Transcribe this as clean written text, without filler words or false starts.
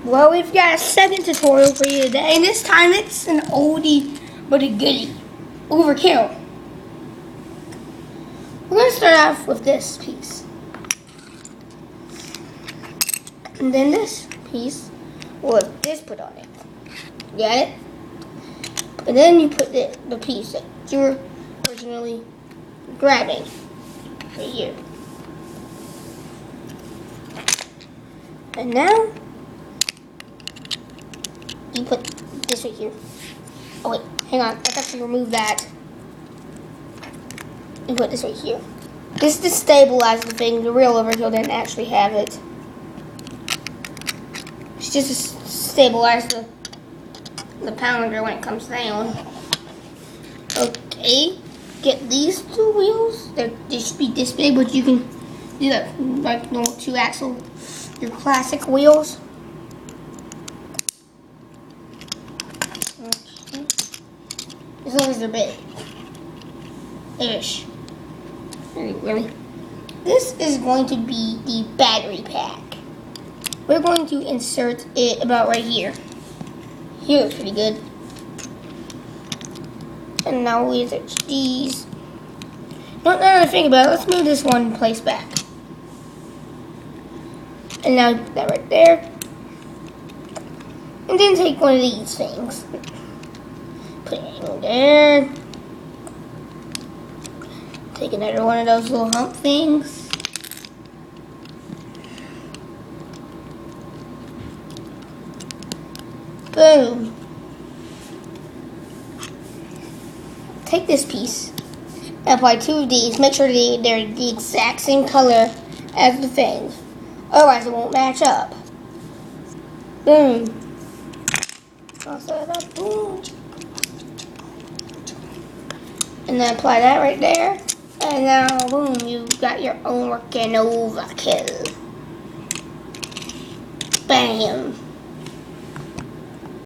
Well, we've got a second tutorial for you today, and this time it's an oldie but a goodie. Overkill. We're going to start off with this piece. And then this piece will have this put on it. Got it? And then you put the piece that you were originally grabbing right here. And now you put this right here. Oh wait, hang on. Let's actually remove that. And put this right here. This to stabilize the thing. The real Overkill didn't actually have it. It's just to stabilize the pounder when it comes down. Okay, get these two wheels. They should be this big, but you can do that like normal 2-axle, your classic wheels. Okay. As long as they're big. Ish. Really. This is going to be the battery pack. We're going to insert it about right here. Here looks pretty good. And now we insert these. Now that I think about it, let's move this one place back. And now put that right there. And then take one of these things. Put it in there. Take another one of those little hump things. Boom. Take this piece. Apply 2 of these. Make sure they're the exact same color as the thing. Otherwise it won't match up. Boom. Boom. And then apply that right there. And now, boom, you've got your own working Overkill. Bam.